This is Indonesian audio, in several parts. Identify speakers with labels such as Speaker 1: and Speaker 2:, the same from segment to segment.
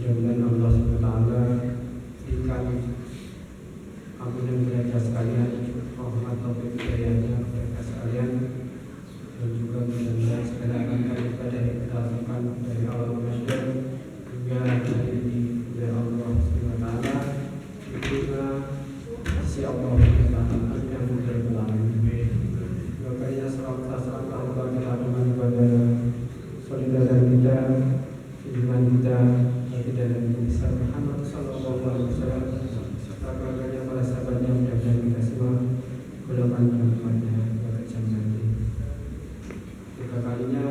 Speaker 1: Mudah-mudahan Allah SWT berikan ampunan mereka sekalian, rahmat taufik hidayahnya mereka sekalian, dan juga mudah-mudahan segala amal ibadah yang kita lakukan dari awal Ramadan hingga hari ini oleh Allah SWT diterima sisi Allah SWT. Amin ya rabbal alamin. Makanya salam Allah kepada saudara kita, iman kita, kita dan Nabi Muhammad sallallahu alaihi wasallam, serta keluarganya, para sahabatnya, mudah-mudahan kita semua golongan penemuannya pada jam nanti. Tiga kalinya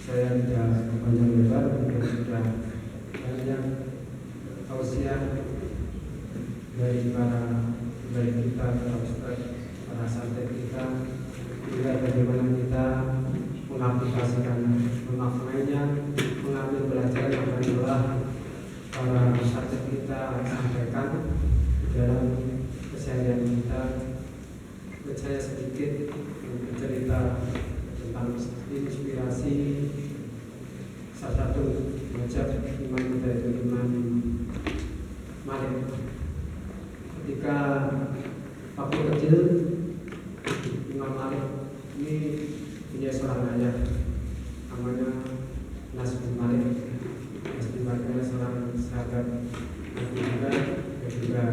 Speaker 1: saya tidak panjang lebar, mungkin sudah banyak tausiah dari kita, para ustaz, para santet kita, juga bagaimana kita mengaplikasikan, memaknainya, mengambil pelajaran yang telah para santet kita sampaikan dalam keseharian kita. Saya sedikit bercerita tentang inspirasi salah satu mazhab imam kita, itu Imam Malik. Ketika waktu kecil, Imam Malik ini punya seorang ayah namanya Anas bin Malik. Anas bin Malik adalah seorang sahabat Nabi juga, dan juga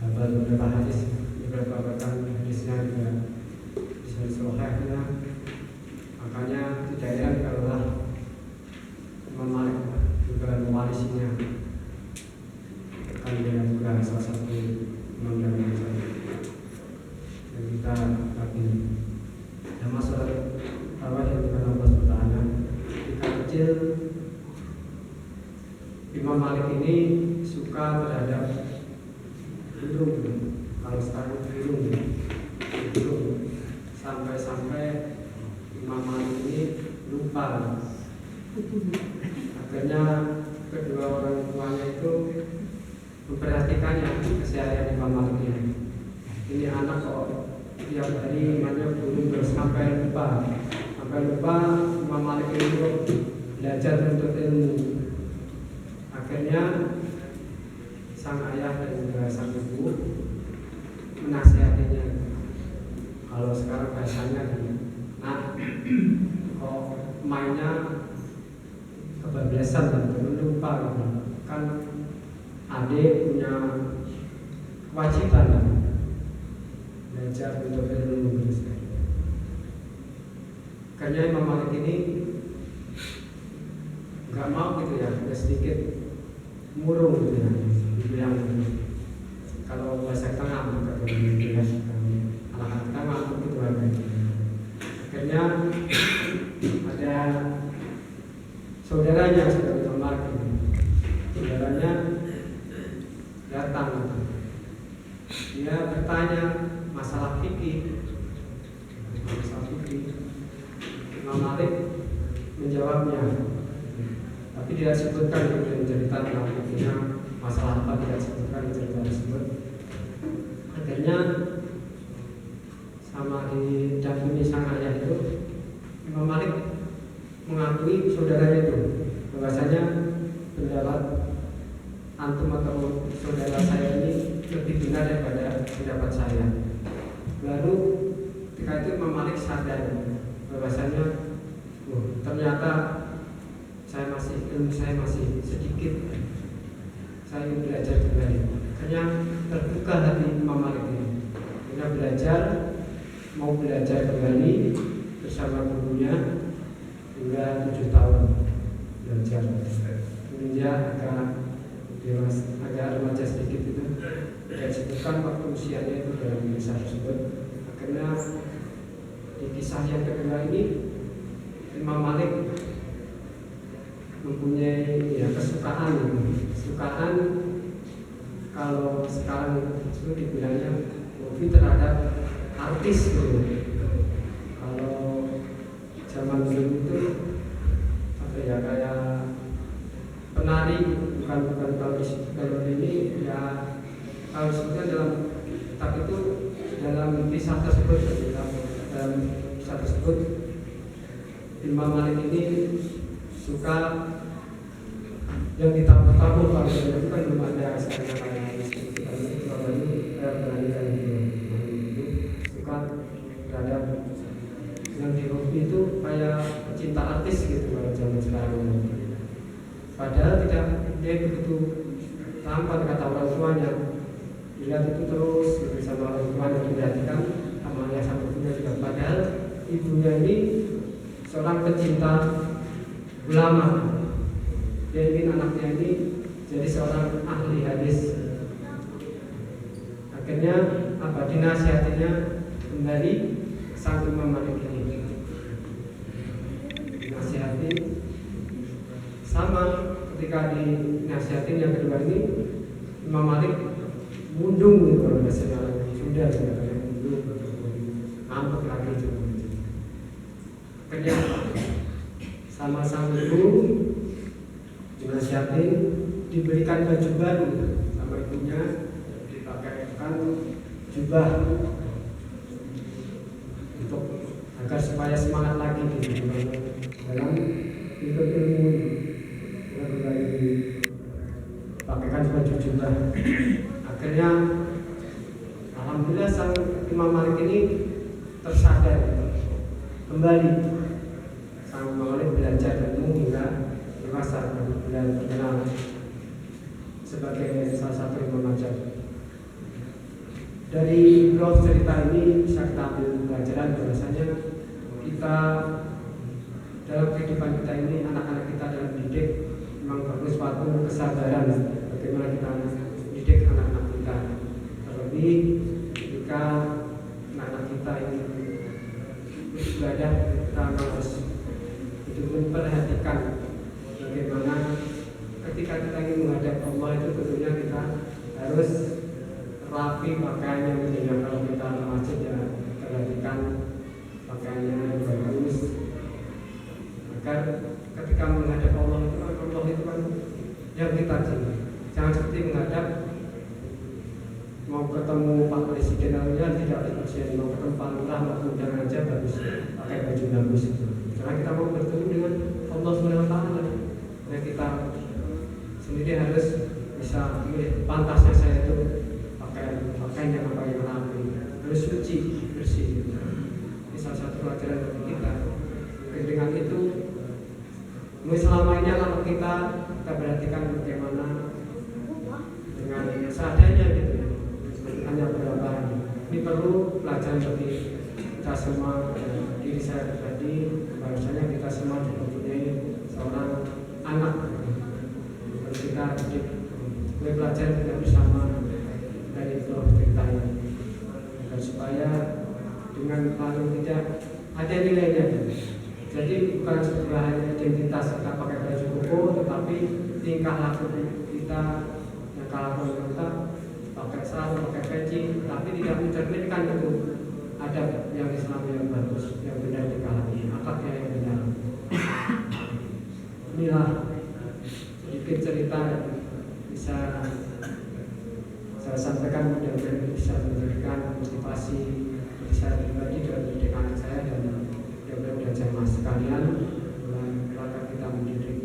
Speaker 1: hafal beberapa hadis, beberapa bahkan hadisnya juga bisa sahihnya. Makanya tidak heran kalau Imam Malik juga mewarisinya, kan dia juga salah satu imam dari mazhab yang kita lagi. Nama surat awal yang bukan Allah SWT. Ketika kecil, Imam Malik ini suka terhadap burung. Kalau sekarang burung, sampai-sampai Imam Malik ini lupa. Akhirnya kedua orang tuanya itu memperhatikannya, keseharian Imam Malik ini. Ini anak kok tiap hari mainnya burung terus sampai lupa. Imam Malik itu belajar untuk ilmu. Akhirnya sang ayah dan juga sang ibu menasihatinya. Kalau sekarang bahasanya, nah, kok mainnya kebablasan dan lupa, kan adik punya kewajiban belajar untuk ilmu. Karena Imam Malik ini nggak mau gitu ya, agak sedikit murung gitu ya, dibilang kalau bahasa tengah maka kemudian anak-anak tengah begitu aja. Akhirnya ada saudaranya, saudara Imam Malik ini, saudaranya datang, dia bertanya masalah fikih. Imam Malik menjawabnya, tapi tidak sebutkan cerita tentang fikihnya, masalah apa tidak sebutkan cerita tersebut. Akhirnya sama didampingi sang ayah itu, Imam Malik mengakui saudaranya itu bahwasanya pendapat antum atau saudara saya ini lebih benar daripada pendapat saya. Lalu ketika itu Imam Malik sadar bahwasanya ternyata ilmu saya masih sedikit, saya ingin belajar kembali. Akhirnya terbuka hati Imam Malik ini, akhirnya mau belajar kembali bersama gurunya hingga 7 tahun belajar. Kemudian agak remaja sedikit itu, tidak disebutkan waktu usianya itu dalam kisah tersebut. Akhirnya di kisah yang kedua ini, Imam Malik mempunyai kesukaan kalau sekarang itu dibilangnya hobi terhadap artis gitu. Kalau zaman dulu itu kayak penari, bukan kalau ini ya, kalau sebetulnya dalam kitab itu, dalam kisah tersebut, Imam Malik ini suka yang ditabuh-tabuh kalau itu kan belum ada sekarang kayak itu kan itu berani kan itu suka terhadap yang di hobi itu kayak pecinta artis gitu kalau zaman sekarang ini. Padahal tidak dia begitu tampan kata orang tuanya, dilihat itu terus gitu, sama orang tuanya diperhatikan sama ayah sama ibunya juga. Padahal ibunya ini seorang pecinta ulama, dia ingin anaknya ini jadi seorang ahli hadis. Akhirnya apa dinasihatinya kembali sang Imam Malik ini, dinasihati sama ketika dinasihatin yang kedua ini Imam Malik mundung gitu kalau biasanya sudah mundung ngambek lagi itu. Akhirnya sama sang ibu dinasihatin, diberikan baju baru sama ibunya, dipakaikan jubah untuk agar supaya semangat lagi di dalam ikut ilmu ini. Kembali dipakaikan baju jubah. Akhirnya alhamdulillah sang Imam Malik ini tersadar kembali. Sang Imam Malik belajar ilmu hingga dewasa dan dikenal sebagai salah satu imam mazhab. Dari blog cerita ini bisa kita ambil pelajaran bahwasanya kita dalam kehidupan kita ini, anak-anak kita dalam didik memang perlu suatu kesabaran bagaimana kita mendidik anak-anak kita. Terlebih ketika anak-anak kita ini beribadah, kita harus memperhatikan bagaimana ketika kita ingin menghadap Allah itu tentunya kita harus rapi pakaiannya, misalnya kalau kita ke masjid ya perhatikan pakaiannya yang bagus agar ketika menghadap Allah itu kan yang kita cintai. Jangan seperti menghadap mau ketemu Pak Presiden aja tidak presiden, mau ketemu Pak Lurah mau undang aja bagus pakai baju bagus. Karena kita mau bertemu dengan Allah SWT, dan kita sendiri harus bisa milih pantasnya saya itu pakaian yang apa yang rapi, harus suci bersih. Ini salah satu pelajaran bagi kita. Dengan itu, selama ini kalau kita perhatikan bagaimana dengan seadanya gitu, hanya berapa ini perlu pelajaran bagi kita semua, diri saya pribadi, bahwasanya kita semua mempunyai seorang anak, harus kita didik. Belajar kita bersama dari blog cerita ini, agar supaya dengan paling tidak ada nilainya. Jadi bukan sebuah identitas kita pakai baju koko, tetapi tingkah laku kita, yang kalau kita pakai sarung, pakai peci, tapi tidak mencerminkan itu adab yang Islam yang bagus, yang benar dikalahi, akhlaknya yang benar. Inilah sedikit cerita yang bisa saya sampaikan, mudah-mudahan bisa memberikan motivasi bagi saya pribadi dan mendidik anak saya, dan mudah-mudahan jamaah sekalian dalam rangka kita mendidik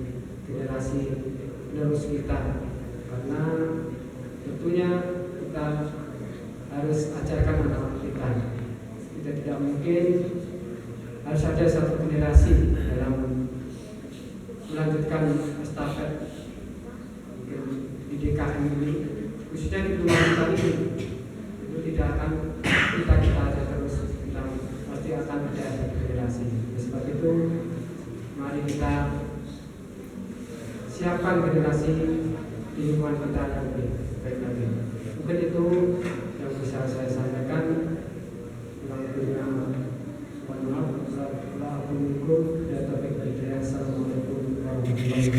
Speaker 1: generasi penerus kita, karena tentunya kita harus ajarkan anak-anak kita. Kita tidak mungkin harus ada satu generasi dalam melanjutkan estafet di DKM ini, khususnya di keluarga ini. Itu tidak akan kita aja terus, kita pasti akan ada generasi. Sebab itu mari kita siapkan generasi di lingkungan kita yang lebih baik lagi. Mungkin itu yang bisa saya sampaikan. Mohon maaf, Assalamualaikum warahmatullahi wabarakatuh.